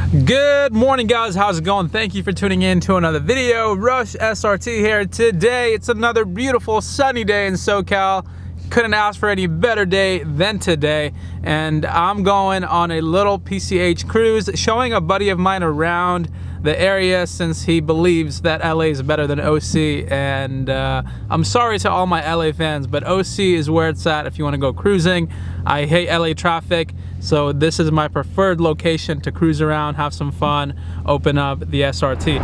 Good morning, guys. How's it going? Thank you for tuning in to another video. Rush SRT here. Today it's another beautiful sunny day in SoCal. Couldn't ask for any better day than today, and I'm going on a little PCH cruise, showing a buddy of mine around the area since he believes that LA is better than OC. And I'm sorry to all my LA fans, but OC is where it's at if you want to go cruising. I hate LA traffic, so this is my preferred location to cruise around, have some fun, open up the SRT.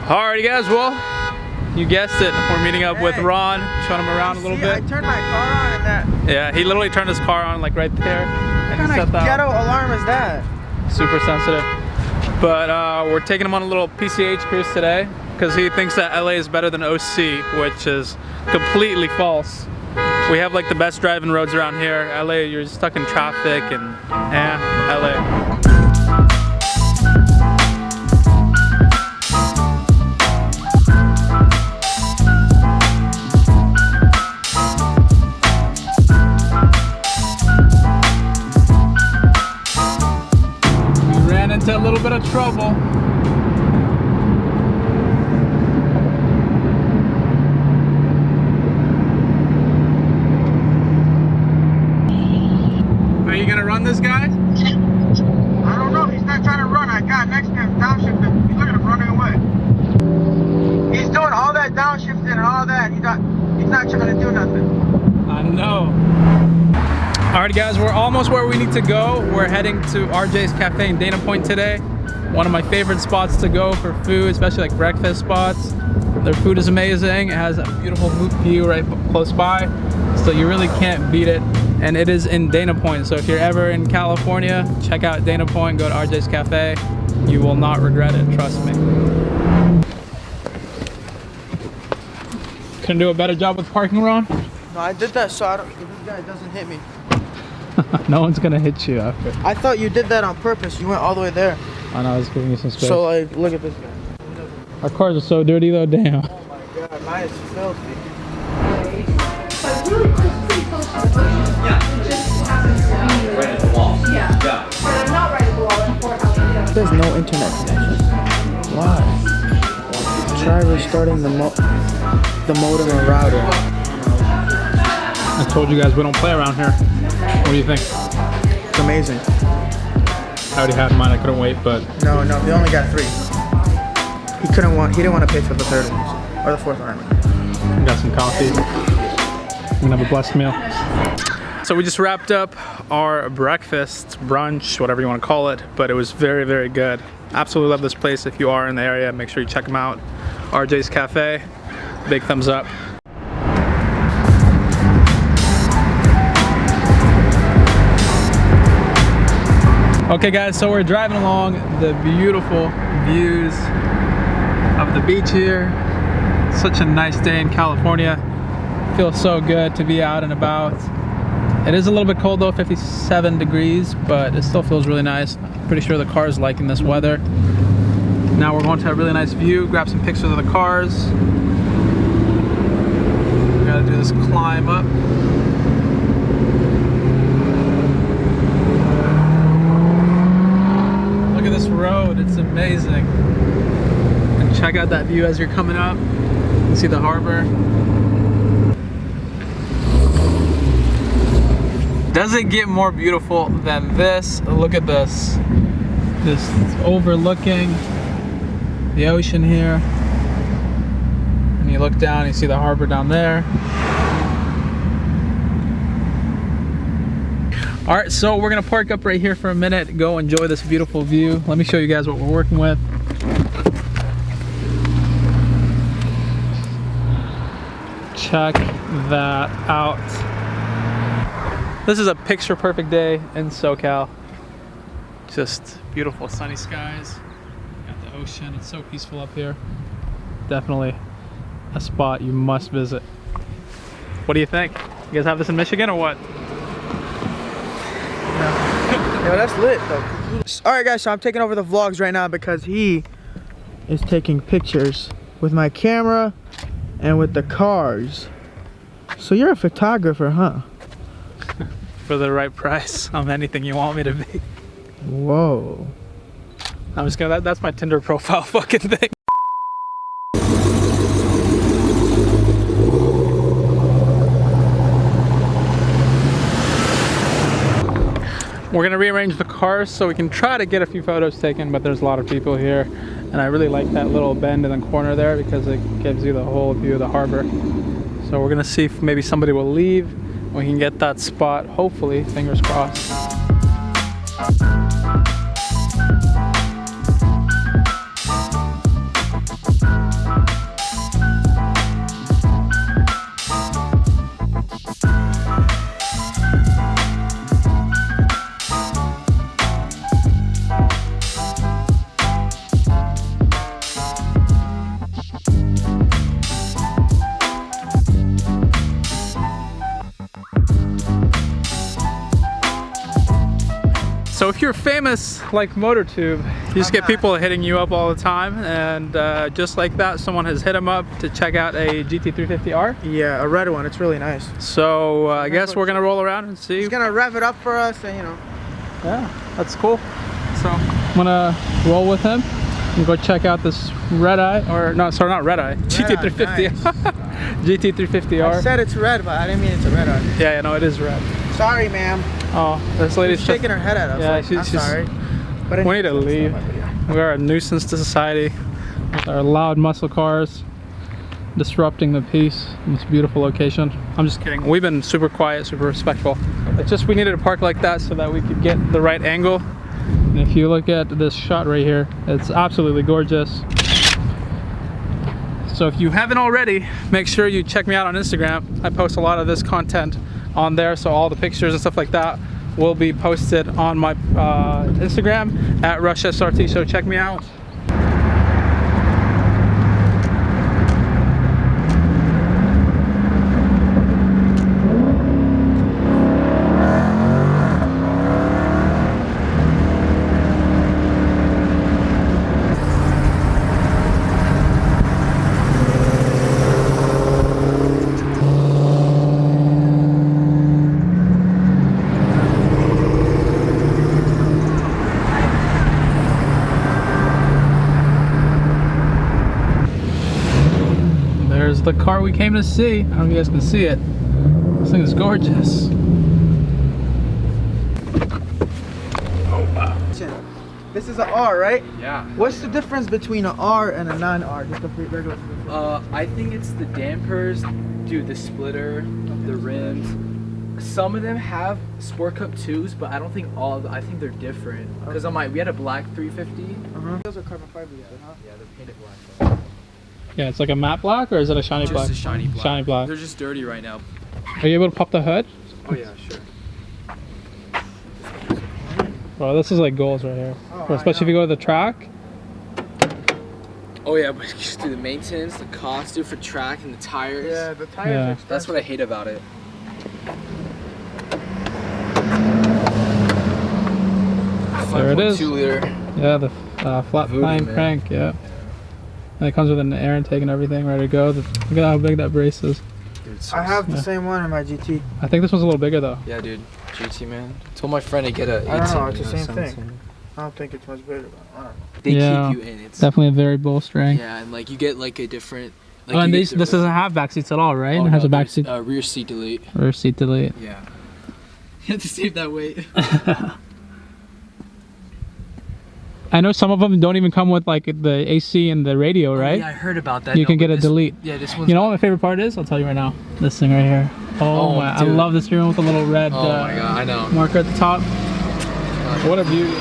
Alrighty guys, well, you guessed it, we're meeting up with Ron, showing him around a little bit. I turned my car on and that. Yeah, he literally turned his car on like right there. What kind of ghetto alarm is that? Super sensitive. But we're taking him on a little PCH cruise today because he thinks that LA is better than OC, which is completely false. We have like the best driving roads around here. LA, you're stuck in traffic and LA. Into a little bit of trouble. Are you gonna run this guy? I don't know. He's not trying to run. I got next to him downshifting. Look at him running away. He's doing all that downshifting and all that. He's not trying to do nothing. I know. Alright guys, we're almost where we need to go. We're heading to RJ's Cafe in Dana Point today. One of my favorite spots to go for food, especially like breakfast spots. Their food is amazing. It has a beautiful view right close by, so you really can't beat it. And it is in Dana Point, so if you're ever in California, check out Dana Point, go to RJ's Cafe. You will not regret it, trust me. Couldn't do a better job with parking, Ron? No, I did that so this guy doesn't hit me. No one's gonna hit you after. I thought you did that on purpose. You went all the way there. I know, I was giving you some space. So like, look at this guy. Our cars are so dirty though, damn. Oh my god, mine is filthy. Yeah. It just happens to be right at the wall. Yeah. But I'm not right at the wall in courthouse. There's no internet connection. Why? Try restarting the modem or router. I told you guys we don't play around here. What do you think? It's amazing. I already had mine, I couldn't wait, but... No, they only got 3. He didn't want to pay for the 3rd one, or the 4th one. We got some coffee. We're gonna have a blessed meal. So we just wrapped up our breakfast, brunch, whatever you want to call it, but it was very, very good. Absolutely love this place. If you are in the area, make sure you check them out. RJ's Cafe, big thumbs up. Okay guys, so we're driving along the beautiful views of the beach here. Such a nice day in California. Feels so good to be out and about. It is a little bit cold though, 57 degrees, but it still feels really nice. Pretty sure the car is liking this weather. Now we're going to a really nice view, grab some pictures of the cars. We gotta do this climb up. This road, it's amazing. And check out that view as you're coming up. You can see the harbor. Does it get more beautiful than this? Look at this. This overlooking the ocean here. And you look down, you see the harbor down there. All right, so we're gonna park up right here for a minute, go enjoy this beautiful view. Let me show you guys what we're working with. Check that out. This is a picture perfect day in SoCal. Just beautiful sunny skies. Got the ocean, it's so peaceful up here. Definitely a spot you must visit. What do you think? You guys have this in Michigan or what? Yo, that's lit though. Alright guys, so I'm taking over the vlogs right now because he is taking pictures with my camera and with the cars. So you're a photographer, huh? For the right price, I'm anything you want me to be. Whoa. I'm just gonna, that's my Tinder profile fucking thing. We're gonna rearrange the cars so we can try to get a few photos taken, but there's a lot of people here. And I really like that little bend in the corner there because it gives you the whole view of the harbor. So we're gonna see if maybe somebody will leave. We can get that spot, hopefully, fingers crossed. So if you're famous like MotorTube, you just get people hitting you up all the time, and just like that, someone has hit him up to check out a GT350R. Yeah, a red one. It's really nice. So I guess we're gonna roll around and see. He's gonna rev it up for us, and you know. Yeah, that's cool. So I'm gonna roll with him and go check out this red eye, or no, sorry, not red eye, GT350. Nice. GT350R. I said it's red, but I didn't mean it's a red eye. Yeah, no, it is red. Sorry, ma'am. Oh, this lady's She's shaking her head at us. Yeah, like, she's I'm sorry. But we need to leave. We are a nuisance to society with our loud muscle cars disrupting the peace in this beautiful location. I'm just kidding. We've been super quiet, super respectful. It's just we needed to park like that so that we could get the right angle. And if you look at this shot right here, it's absolutely gorgeous. So if you haven't already, make sure you check me out on Instagram. I post a lot of this content on there, so all the pictures and stuff like that will be posted on my Instagram at RushSRT, so check me out. There's the car we came to see. I don't know if you guys can see it. This thing is gorgeous. Oh wow. This is an R, right? Yeah. What's the difference between an R and a non-R? Just a regular. I think it's the dampers, dude, the splitter, the rims. Some of them have Sport Cup 2s, but I don't think all of them, I think they're different. Because on we had a black 350. Those are carbon fiber, huh? Yeah, they're painted black. Yeah, it's like a matte black, or is it a shiny black? Just a shiny black. Shiny black. They're just dirty right now. Are you able to pop the hood? Oh yeah, sure. Bro, this is like goals right here. Oh, Especially if you go to the track. Oh yeah, but just do the maintenance, the cost, dude, for track and the tires. Yeah, the tires Yeah. are expensive. That's what I hate about it. There it is. 2 liter. Yeah, the flat Voodoo, fine man. crank, yeah. And it comes with an air intake and everything, ready to go. Look at how big that brace is. Dude, so I have the Yeah. same one in my GT. I think this one's a little bigger though. Yeah, dude. GT, man. Told my friend to get a 18. I don't know, it's you the same 17. thing. I don't think it's much bigger, but I don't know. They Yeah. keep you in. It's Definitely a very bowstring. yeah, and like you get like a different. Like, Oh, and you this get doesn't have back seats at all, right? Oh, It has no, a back there's, seat, rear seat delete. rear seat delete. Yeah. You have to save that weight. I know some of them don't even come with like the AC and the radio, right? Yeah, I heard about that. You can but get a this- delete. Yeah, this one's. You know what my favorite part is? I'll tell you right now. This thing right here. Oh, Oh, my! I dude. love the steering wheel with the little red Oh my god, I know. marker at the top. What a beauty!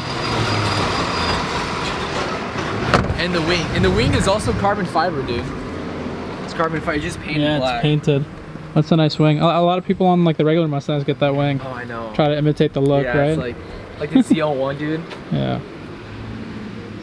And the wing. And the wing is also carbon fiber, dude. It's carbon fiber. You just painted Yeah, black. it's painted. That's a nice wing. A lot of people on like the regular Mustangs get that wing. Oh, I know. Try to imitate the look, yeah, right? it's like the CL1, dude. Yeah.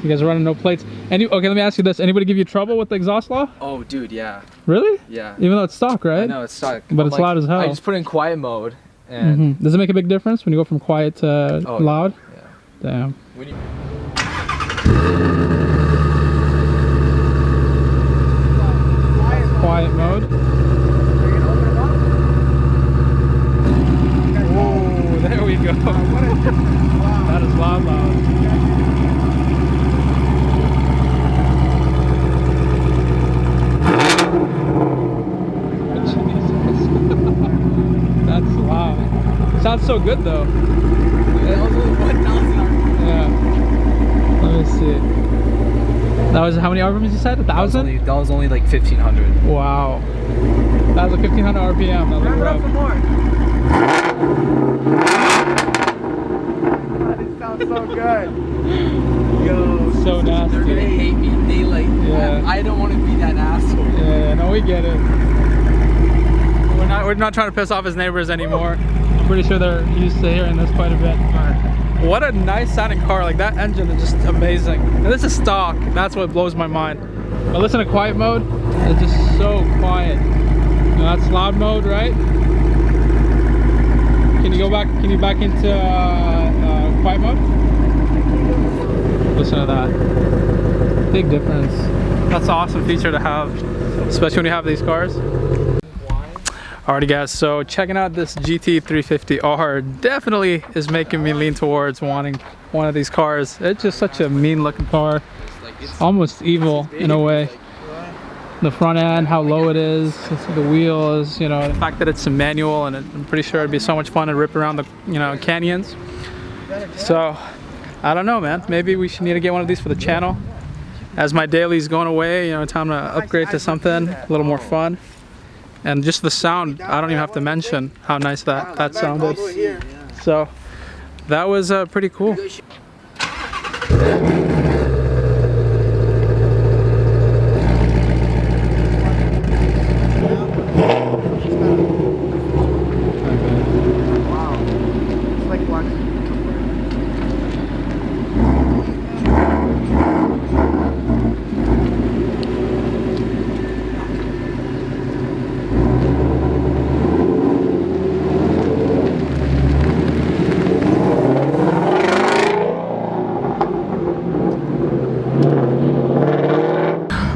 You guys are running no plates. Okay, let me ask you this. Anybody give you trouble with the exhaust law? Oh, dude, yeah. Really? Yeah. Even though it's stock, right? I know, it's stuck. But it's loud as hell. I just put it in quiet mode. And Does it make a big difference when you go from quiet to Oh, loud? yeah. Damn. When you, Quiet mode. Whoa, there we go. That is loud. so good though. That was only 1,000. Yeah. Let me see. That was how many RPMs you said? 1,000? That was only like 1,500. Wow. That was a 1,500 RPM. That was Wrap it up rough. for more. God, it sounds so good. Yo, So nasty. They're gonna hate me. They like. Yeah. I don't want to be that asshole. Yeah, no, we get it. We're not trying to piss off his neighbors anymore. I'm pretty sure they're used to hearing this quite a bit. But what a nice sounding car. Like that engine is just amazing. And this is stock. That's what blows my mind. But listen to quiet mode. It's just so quiet. And that's loud mode, right? Can you go back? Can you back into quiet mode? Listen to that. Big difference. That's an awesome feature to have, especially when you have these cars. Alrighty guys, so checking out this GT350R definitely is making me lean towards wanting one of these cars. It's just such a mean looking car. Almost evil in a way. The front end, how low it is, the wheels, you know, the fact that it's a manual, and I'm pretty sure it'd be so much fun to rip around the, you know, canyons. So, I don't know, man. Maybe we should need to get one of these for the channel. As my daily's going away, you know, time to upgrade to something a little more fun. And just the sound, I don't even have to mention how nice that sounded. So, that was pretty cool.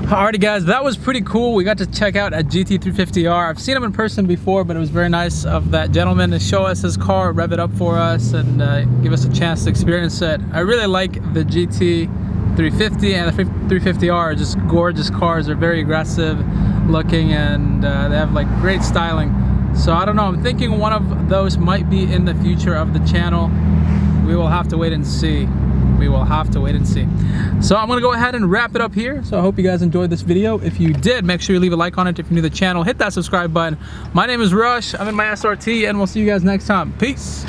Alrighty guys, that was pretty cool. We got to check out a GT350R. I've seen him in person before, but it was very nice of that gentleman to show us his car, rev it up for us, and give us a chance to experience it. I really like the GT350 and the 350R, just gorgeous cars. They're very aggressive looking, and they have like great styling. So I don't know, I'm thinking one of those might be in the future of the channel. We will have to wait and see. We will have to wait and see. So I'm gonna go ahead and wrap it up here. So I hope you guys enjoyed this video. If you did, make sure you leave a like on it. If you're new to the channel, hit that subscribe button. My name is Rush. I'm in my SRT, and we'll see you guys next time. Peace.